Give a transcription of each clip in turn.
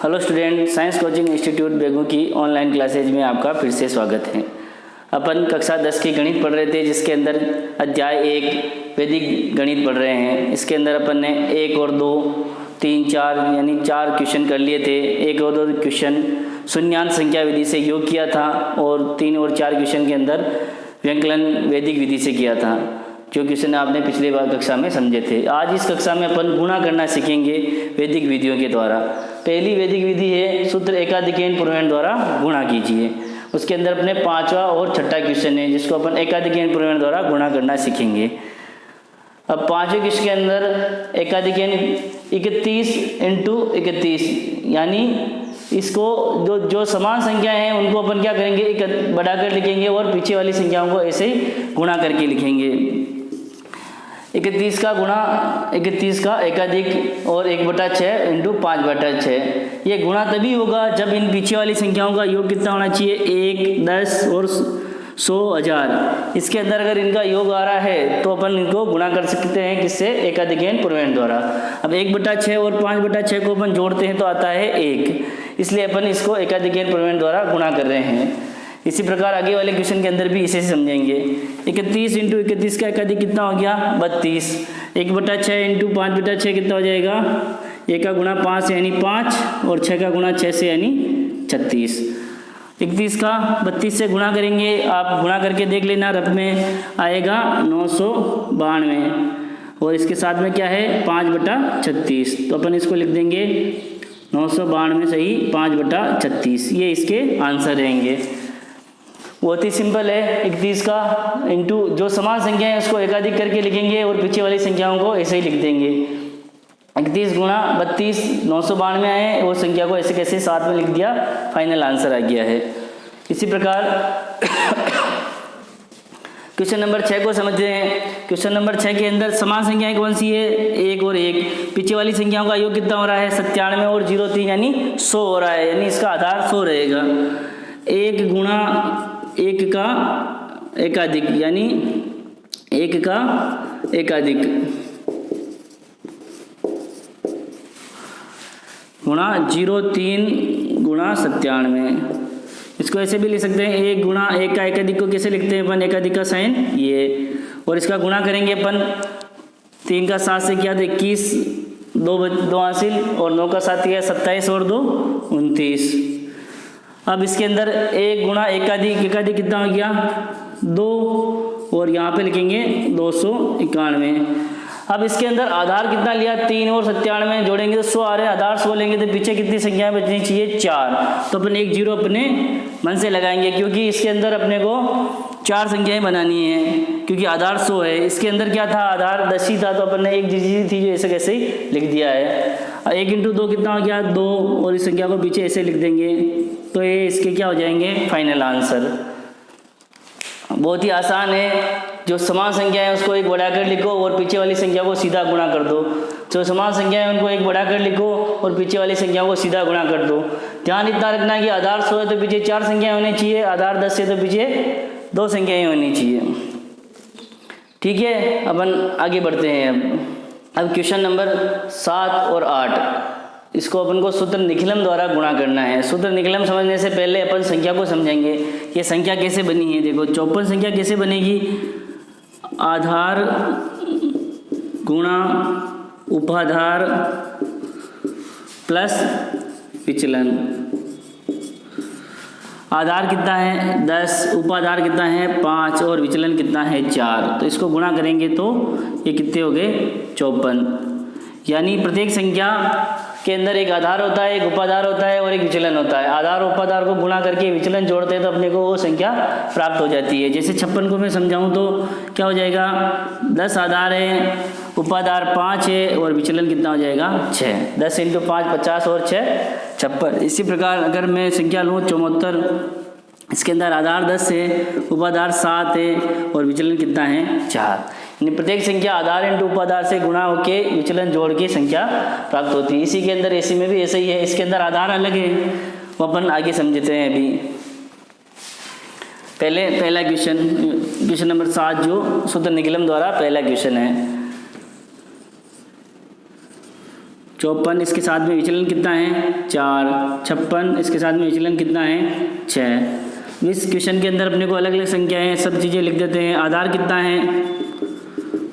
Hello student, science coaching institute बेगू की online classes में आपका फिर से स्वागत है। अपन कक्षा 10 की गणित पढ़ रहे थे, जिसके अंदर अध्याय 1 वैदिक गणित पढ़ रहे हैं। इसके अंदर अपन ने 1 और 2, 3, 4 यानी 4 क्वेश्चन कर लिए थे। 1 और 2 क्वेश्चन शून्यांश संख्या विधि से योग किया था और 3 और 4 क्वेश्चन के अंदर व्यंकलन वैदिक विधि से किया था, जो क्वेश्चन आपने पिछले बार कक्षा में समझे थे। आज इस कक्षा में अपन गुणा करना सीखेंगे वैदिक विधियों के द्वारा। पहली वैदिक विधि है सूत्र एकाधिकैन पूर्णांक द्वारा गुणा कीजिए। उसके अंदर अपने 5वां और 6ठा क्वेश्चन है, जिसको अपन एकाधिकैन पूर्णांक द्वारा गुणा करना सीखेंगे। अब 5वें क्वेश्चन के अंदर एकाधिकैन 31 × 31 यानी इसको जो समान संख्या है उनको अपन क्या करेंगे, बढ़ाकर लिखेंगे और पीछे वाली संख्याओं को ऐसे ही गुणा करके लिखेंगे। 31 का गुणा 31 का एकाधिक और 1/6 × 5/6। ये गुणा तभी होगा जब इन पीछे वाली संख्याओं का योग कितना होना चाहिए, 1, 10 और 100, 1000। इसके अंदर अगर इनका योग आ रहा है तो अपन इनको गुणा कर सकते हैं किससे, एकाधिकैन पूर्णांक द्वारा। अब 1/6 और 5/6 को अपन जोड़ते हैं तो आता है 1, इसलिए अपन इसको एकाधिकैन पूर्णांक द्वारा गुणा कर रहे हैं। इसी प्रकार आगे वाले क्वेश्चन के अंदर भी इसे समझेंगे। 31 × 31 का एकाधिक कितना हो गया, 32। 1/6 × 5/6 कितना हो जाएगा, 1 का गुणा 5 यानी 5 और 6 का गुणा 6 से यानी 36। 31 का 32 से गुणा करेंगे, आप गुणा करके देख लेना, रफ में आएगा 992 और इसके साथ में क्या है 5/36, तो अपन इसको लिख देंगे 992 सही 5/36। ये इसके आंसर रहेंगे। बहुत ही सिंपल है। 31 का इंटू जो समान संख्या है उसको एकाधिक करके लिखेंगे और पीछे वाली संख्याओं को ऐसे ही लिख देंगे। 31 गुणा 32 992 आए, वो संख्या को ऐसे कैसे साथ में लिख दिया, फाइनल आंसर आ गया है। इसी प्रकार क्वेश्चन नंबर 6 को समझते हैं। क्वेश्चन नंबर 6 के अंदर समान संख्याएं कौन सी है, 1 और 1। पीछे वाली संख्याओं का योग कितना हो रहा है, 97 और 03 यानी 100 हो रहा है, यानी इसका आधार 100 रहेगा। 1 गुणा 1 का एकाधिक यानी 1 का एकाधिक गुणा 03 गुणा 97। इसको ऐसे भी लिख सकते हैं, 1 गुणा 1 का एकाधिक को कैसे लिखते हैं अपन, एकाधिक का साइन ये, और इसका गुणा करेंगे अपन 3 का 7 से किया तो 21, 2 हासिल और 9 का 7 किया 27 और 2 29। अब इसके अंदर 1 गुणा एकाधिक कितना हो गया, 2 और यहाँ पे लिखेंगे 291। अब इसके अंदर आधार कितना लिया, 3 और 97 जोड़ेंगे तो 100 आ रहे हैं, आधार 100 लेंगे तो पीछे कितनी संख्याएं बचनी चाहिए, 4। तो अपन 1 0 अपने मन से लगाएंगे, क्योंकि इसके अंदर अपने को 4 संख्याएं बनानी है, क्योंकि आधार 100 है। इसके अंदर क्या था, आधार 10 ही था, तो अपन ने 1 थी जो ऐसे कैसे ही लिख दिया है। 1 × 2 कितना हो गया, 2 और इस संख्या को पीछे ऐसे लिख देंगे, तो ये इसके क्या हो जाएंगे, फाइनल आंसर। बहुत ही आसान है। जो समान संख्या है उसको 1 बढ़ाकर लिखो और पीछे वाली संख्या को सीधा गुणा कर दो। जो समान संख्या है उनको 1 बढ़ाकर लिखो और पीछे वाली संख्या को सीधा गुणा कर दो। ध्यान इतना रखना है कि आधार 100 है तो पीछे 4 संख्याएं होनी चाहिए, आधार 10 है तो पीछे 2 संख्याएं होनी चाहिए। ठीक है, अपन आगे बढ़ते हैं। अब क्वेश्चन नंबर 7 और 8, इसको अपन को सूत्र निखिलम द्वारा गुणा करना है। सूत्र निखिलम समझने से पहले अपन संख्या को समझेंगे, ये संख्या कैसे बनी है। देखो 54 संख्या कैसे बनेगी, आधार गुणा उपाधार प्लस विचलन। आधार कितना है 10, उपाधार कितना है 5 और विचलन कितना है 4। तो इसको गुणा करेंगे तो ये कितने हो गए, 54। यानी प्रत्येक संख्या के अंदर एक आधार होता है, एक उपाधार होता है और एक विचलन होता है। आधार और उपाधार को गुणा करके विचलन जोड़ते हैं तो अपने को वो संख्या प्राप्त हो जाती है। जैसे 56 को मैं समझाऊं तो क्या हो जाएगा, 10 आधार है, उपाधार 5 है और विचलन कितना हो जाएगा 6। 10 × 5 50 और 6 56। इसी प्रकार अगर मैं संख्या लूँ 74, इसके अंदर आधार 10 है, उपाधार 7 है और विचलन कितना है 4। यानी प्रत्येक संख्या आधार इंटू उपाधार से गुणा होके विचलन जोड़ के संख्या प्राप्त होती है। इसी के अंदर इसी में भी ऐसा ही है, इसके अंदर आधार अलग है, वो अपन आगे समझते हैं। अभी पहला क्वेश्चन नंबर 7 जो सूत्र निखिलम द्वारा पहला क्वेश्चन है। 54, इसके साथ में विचलन कितना है 4, 56, इसके साथ में विचलन कितना है 6। इस क्वेश्चन के अंदर अपने को अलग अलग संख्याएं हैं, सब चीज़ें लिख देते हैं। आधार कितना है,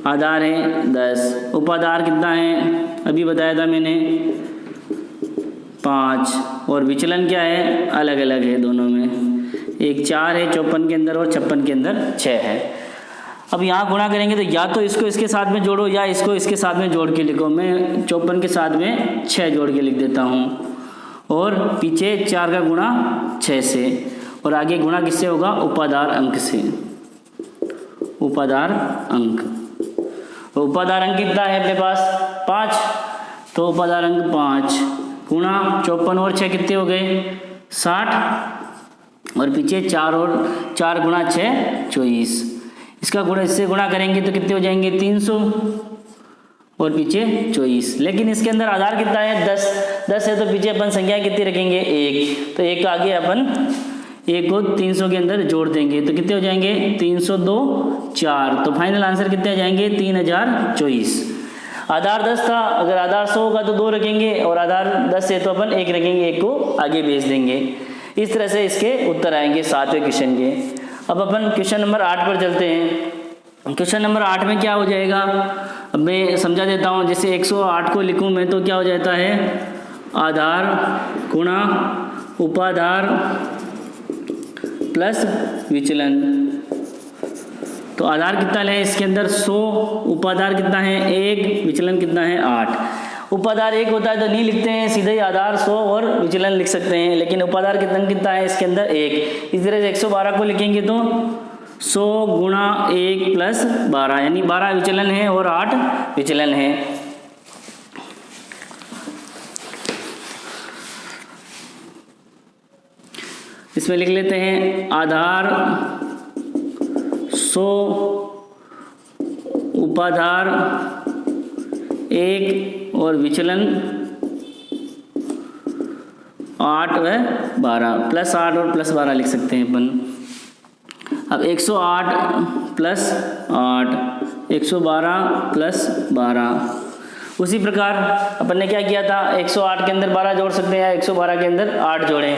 आधार है 10, उपाधार कितना है अभी बताया था मैंने 5, और विचलन क्या है अलग अलग है दोनों में, एक 4 है 54 के अंदर और 56 के अंदर 6 है। अब यहाँ गुणा करेंगे तो या तो इसको इसके साथ में जोड़ो या इसको इसके साथ में जोड़ के लिखो। मैं 54 के साथ में 6 जोड़ के लिख देता हूँ, और पीछे 4 का गुणा 6 से, और आगे गुणा किससे होगा उपाधार अंक से, उपाधार अंक। उपाधार अंक कितना है अपने पास 5, तो उपाधार अंक 5 गुणा 54 और 6 कितने हो गए 60, और पीछे 4 और 4 गुणा 6 24। इसका गुणा इससे गुणा करेंगे तो कितने हो जाएंगे 300, और पीछे 24। लेकिन इसके अंदर आधार कितना है 10 है, तो पीछे अपन संख्या कितनी रखेंगे 1, तो एक आगे अपन 1 को 300 के अंदर जोड़ देंगे तो कितने हो जाएंगे 302 4, तो फाइनल आंसर कितने आ जाएंगे 3024। आधार 10 था, अगर आधार 100 होगा तो 2 रखेंगे, और आधार 10 है तो अपन 1 रखेंगे, 1 को आगे भेज देंगे। इस तरह से इसके उत्तर आएंगे 7वें क्वेश्चन के। अब अपन क्वेश्चन नंबर 8 पर चलते हैं। क्वेश्चन नंबर 8 में क्या हो जाएगा, अब मैं समझा देता हूँ। जैसे 108 को लिखूँ मैं तो क्या हो जाता है आधार गुणा उपाधार प्लस विचलन। तो आधार कितना है इसके अंदर 100, उपाधार कितना है 1, विचलन कितना है 8। उपाधार 1 होता है तो नहीं लिखते हैं, सीधे ही आधार 100 और विचलन लिख सकते हैं, लेकिन उपाधार कितना है इसके अंदर 1। इस तरह से 112 को लिखेंगे तो 100 गुणा 1 प्लस 12, यानी 12 विचलन है और 8 विचलन है। इसमें लिख लेते हैं आधार 100, उपाधार 1 और विचलन 8 व 12, प्लस 8 और प्लस 12 लिख सकते हैं अपन। अब 108 प्लस 8, 112 प्लस 12। उसी प्रकार अपन ने क्या किया था 108 के अंदर 12 जोड़ सकते हैं या 112 के अंदर 8 जोड़ें।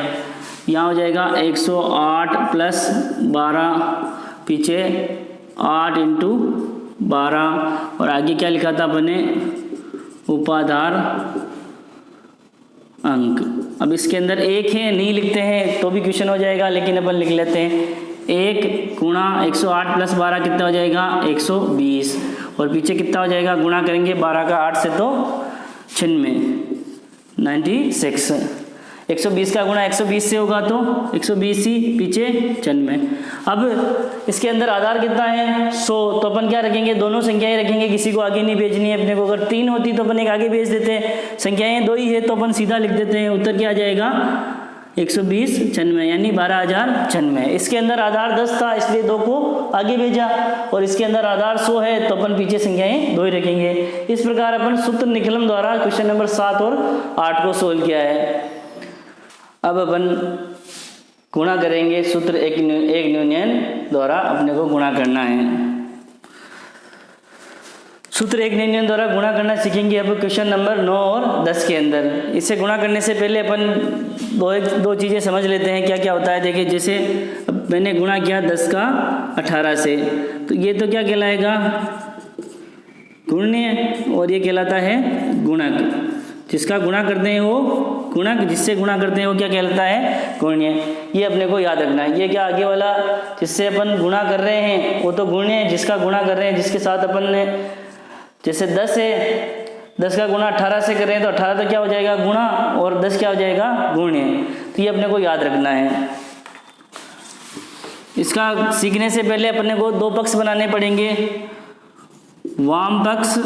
यहाँ हो जाएगा 108 प्लस 12, पीछे 8 इंटू 12, और आगे क्या लिखा था अपन ने उपाधार अंक। अब इसके अंदर 1 है, नहीं लिखते हैं तो भी क्वेश्चन हो जाएगा, लेकिन अपन लिख लेते हैं 1 गुणा 108 प्लस 12 कितना हो जाएगा 120, और पीछे कितना हो जाएगा गुणा करेंगे 12 का 8 से तो 96। 120 का गुणा 120 से होगा तो 120 ही, पीछे 96। अब इसके अंदर आधार कितना है 100, तो अपन क्या रखेंगे दोनों संख्याएं रखेंगे, किसी को आगे नहीं भेजनी है अपने को। अगर 3 होती तो अपन एक आगे भेज देते हैं, संख्याएं 2 ही है तो अपन सीधा लिख देते हैं। उत्तर क्या आ जाएगा 120 96, यानी 12096। इसके अंदर आधार 10 था इसलिए 2 को आगे भेजा, और इसके अंदर आधार 100 है तो अपन पीछे संख्याएं 2 ही रखेंगे। इस प्रकार अपन सूत्र निकलन द्वारा क्वेश्चन नंबर 7 और 8 को सोल्व किया है। अब अपन गुणा करेंगे, सूत्र एक यूनियन द्वारा अपने को गुणा करना है। सूत्र एक यूनियन द्वारा गुणा करना सीखेंगे अब क्वेश्चन नंबर 9 और 10 के अंदर। इसे गुणा करने से पहले अपन दो चीज़ें समझ लेते हैं क्या क्या होता है। देखिए जैसे मैंने गुणा किया 10 का 18 से, तो ये तो क्या कहलाएगा गुण्य, और ये कहलाता है गुणक। जिसका गुणा करते हैं वो गुणक, जिससे गुणा करते हैं वो क्या कहलाता है गुण्य। ये अपने को याद रखना है। ये क्या आगे वाला जिससे अपन गुणा कर रहे हैं वो तो गुण्य है, जिसका गुणा कर रहे हैं जिसके साथ अपन ने, जैसे 10 है 10 का गुणा 18 से कर रहे हैं तो 18 तो क्या हो जाएगा गुणा, और 10 क्या हो जाएगा गुण्य। तो ये अपने को याद रखना है। इसका सीखने से पहले अपने को 2 पक्ष बनाने पड़ेंगे, वाम पक्ष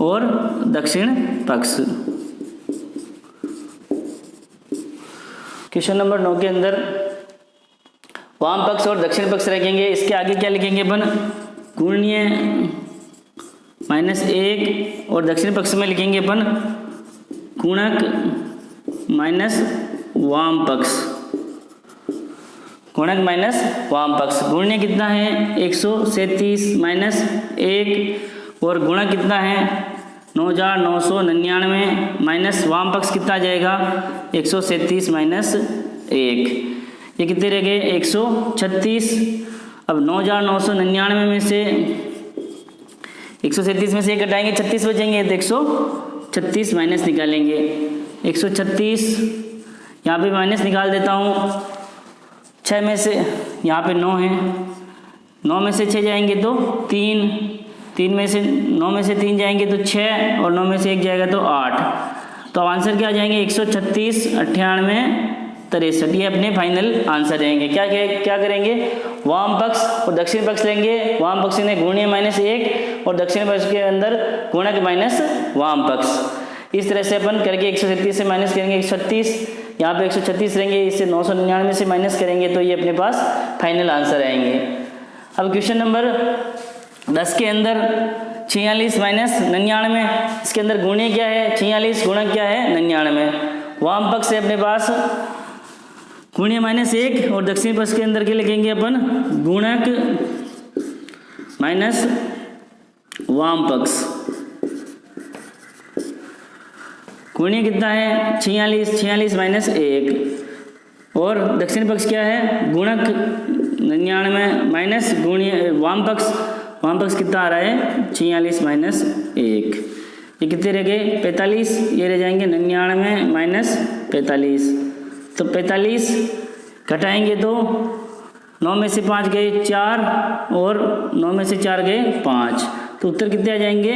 और दक्षिण पक्ष। क्वेश्चन नंबर 9 के अंदर वाम पक्ष और दक्षिण पक्ष रखेंगे। इसके आगे क्या लिखेंगे अपन गुण्य -1, और दक्षिण पक्ष में लिखेंगे अपन गुणक माइनस वाम पक्ष, गुणक माइनस वाम पक्ष। गुण्य कितना है 137 -1, और गुणक कितना है 9,999 माइनस वाम पक्ष कितना आ जाएगा 137 माइनस 1, ये कितने रह गए 136। अब 9,999 में से 137 में से 1 घटाएंगे 36 बचेंगे, तो 136 माइनस निकालेंगे 136, यहाँ पे माइनस निकाल देता हूँ 6 में से, यहाँ पे 9 है, 9 में से 6 जाएंगे तो 3 में से 9 में से 3 जाएंगे तो 6 और 9 में से 1 जाएगा तो 8। तो आंसर क्या आ जाएंगे 136, 98, 63, ये अपने फाइनल आंसर रहेंगे। क्या करेंगे वाम पक्ष और दक्षिण पक्ष लेंगे, वाम पक्ष में गुणीय -1 और दक्षिण पक्ष के अंदर गुणक माइनस वाम पक्ष। इस तरह से अपन करके 137 से माइनस करेंगे 136, यहाँ पे 136 रहेंगे, इससे 999 से माइनस करेंगे तो ये अपने पास फाइनल आंसर आएंगे। अब क्वेश्चन नंबर 10 के अंदर 46 माइनस 99, इसके अंदर गुणीय क्या है 46, गुणक क्या है 99। वाम पक्ष है अपने पास गुणीय -1 और दक्षिण पक्ष के अंदर के लिखेंगे अपन गुणक माइनस वाम पक्ष। गुणीय कितना है 46 माइनस 1 और दक्षिण पक्ष क्या है गुणक 99 माइनस गुणीय वाम पक्ष कितना आ रहा है 46 माइनस 1, ये कितने रह गए 45, ये रह जाएंगे 99 माइनस 45, तो 45 घटाएंगे तो 9 में से 5 गए 4 और 9 में से 4 गए 5, तो उत्तर कितने आ जाएंगे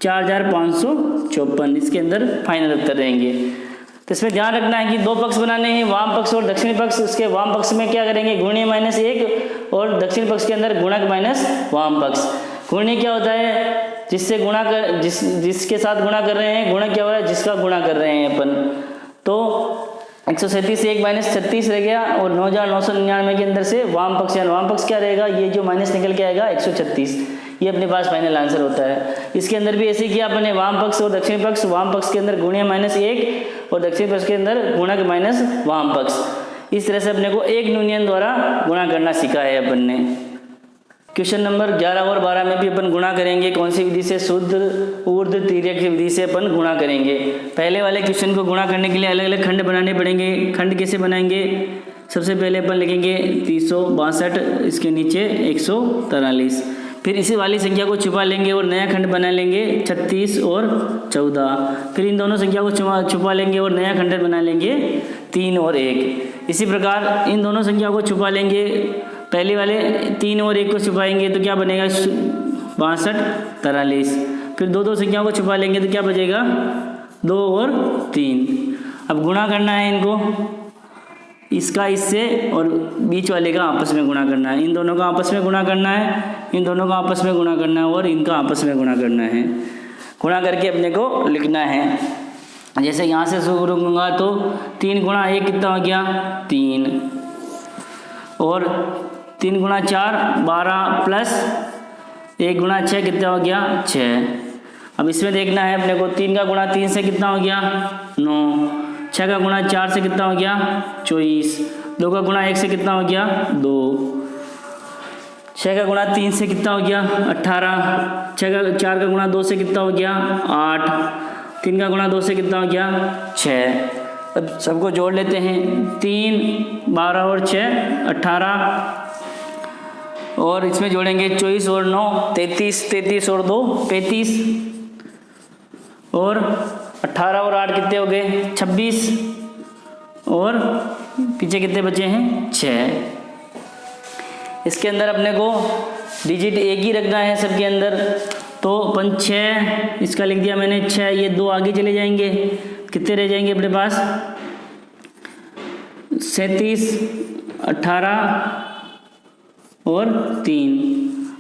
4,554, इसके अंदर फाइनल उत्तर रहेंगे। तो इसमें ध्यान रखना है कि 2 पक्ष बनाने हैं, वाम पक्ष और दक्षिण पक्ष। उसके वाम पक्ष में क्या करेंगे गुणीय -1 और दक्षिण पक्ष के अंदर गुणक माइनस वाम पक्ष। गुणीय क्या होता है जिससे गुणा कर जिसके साथ गुणा कर रहे हैं, गुणक क्या हो रहा है जिसका गुणा कर रहे हैं अपन। तो 137 से 1 माइनस 36 रह गया और 9,999 के अंदर से वाम पक्ष क्या रहेगा, ये जो माइनस निकल के आएगा 136, ये अपने पास फाइनल आंसर होता है। इसके अंदर भी ऐसे किया अपने वाम पक्ष और दक्षिण पक्ष, वाम पक्ष के अंदर गुणीय -1 और दक्षिण पक्ष के अंदर गुणक माइनस वाम पक्ष। इस तरह से अपने को एक यूनियन द्वारा गुणा करना सीखा है अपन ने। क्वेश्चन नंबर 11 और 12 में भी अपन गुणा करेंगे, कौन सी विधि से, शुद्ध ऊर्ध्व तिर्यक की विधि से अपन गुणा करेंगे। पहले वाले क्वेश्चन को गुणा करने के लिए अलग अलग खंड बनाने पड़ेंगे। खंड कैसे बनाएंगे, सबसे पहले अपन लिखेंगे 362, इसके नीचे 143, फिर इसी वाली संख्या को छुपा लेंगे और नया खंड बना लेंगे 36 और 14, फिर इन दोनों संख्या को छुपा लेंगे और नया खंड बना लेंगे 3 और 1। इसी प्रकार इन दोनों संख्या को छुपा लेंगे, पहले वाले 3 और 1 को छुपाएंगे तो क्या बनेगा 62, 43, फिर दो संख्याओं को छुपा लेंगे तो क्या बचेगा 2 और 3। अब गुणा करना है इनको, इसका इससे और बीच वाले का आपस में गुणा करना है, इन दोनों का आपस में गुणा करना है, इन दोनों का आपस में गुणा करना है और इनका आपस में गुणा करना है। गुणा करके अपने को लिखना है। जैसे यहाँ से शुरू करूँगा तो 3 गुणा 1 कितना हो गया 3, और 3 गुणा 4 12 प्लस 1 गुणा 6 कितना हो गया 6। अब इसमें देखना है अपने को 3 का गुणा 3 से कितना हो गया 9, 6 का गुणा 4 से कितना हो गया 24, 2 का गुणा 1 से कितना हो गया 2, 6 का गुणा 3 से कितना हो गया 18, 4 का गुणा 2 से कितना हो गया 8, 3 का गुणा 2 से कितना हो गया 6। अब सबको जोड़ लेते हैं, 3 12 और 6 18, और इसमें जोड़ेंगे 24 और 9 33, 33 और 2 35, और 18 और 8 कितने हो गए 26, और पीछे कितने बचे हैं 6। इसके अंदर अपने को डिजिट एक ही रखना है सबके अंदर, तो अपन 6 इसका लिख दिया मैंने 6, ये 2 आगे चले जाएंगे, कितने रह जाएंगे अपने पास 37, 18 और 3।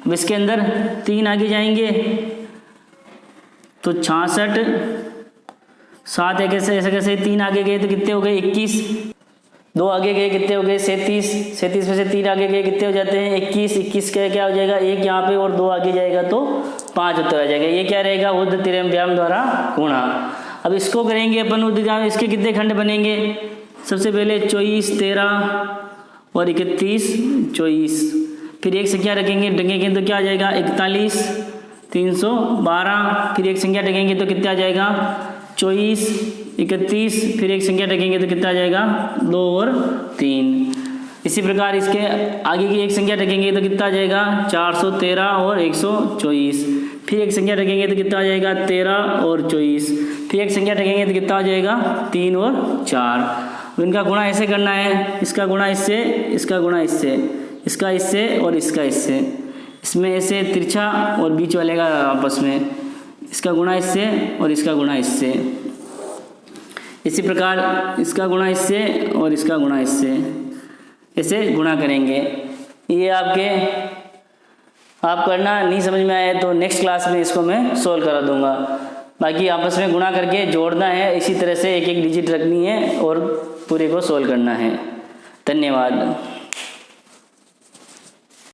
अब इसके अंदर 3 आगे जाएंगे तो 66, 7 एक ऐसे कैसे 3 आगे गए तो कितने हो गए 21, 2 आगे गए कितने हो गए 37, 37 में से 3 आगे गए कितने हो जाते हैं 21, 21 का क्या हो जाएगा 1 यहाँ पे और 2 आगे जाएगा तो 5 उत्तर आ जाएगा। ये क्या रहेगा ऊर्ध्व तिर्यक व्यायाम द्वारा गुणा। अब इसको करेंगे अपन ऊर्ध्व, इसके कितने खंड बनेंगे, सबसे पहले 24 13 और 31 24, फिर एक संख्या रखेंगे तो क्या आ जाएगा 41, 312, फिर एक संख्या टकेंगे तो कितना आ जाएगा 24, 31, फिर एक संख्या टकेंगे तो कितना आ जाएगा 2 और 3। इसी प्रकार इसके आगे की एक संख्या टकेंगे तो कितना आ जाएगा 413 और 124, फिर एक संख्या टकेंगे तो कितना आ जाएगा 13 और 24, फिर एक संख्या टकेंगे तो कितना आ जाएगा 3 और 4। इनका गुणा ऐसे करना है, इसका गुणा इससे, इसका गुणा इससे, इसका इससे और इसका इससे, इसमें ऐसे तिरछा और बीच वाले का आपस में, इसका गुणा इससे और इसका गुणा इससे। इसी प्रकार इसका गुणा इससे और इसका गुणा इससे, ऐसे गुणा करेंगे। ये आप करना नहीं समझ में आया तो नेक्स्ट क्लास में इसको मैं सोल्व करा दूंगा। बाकी आपस में गुणा करके जोड़ना है, इसी तरह से एक एक डिजिट रखनी है और पूरे को सोल्व करना है। धन्यवाद।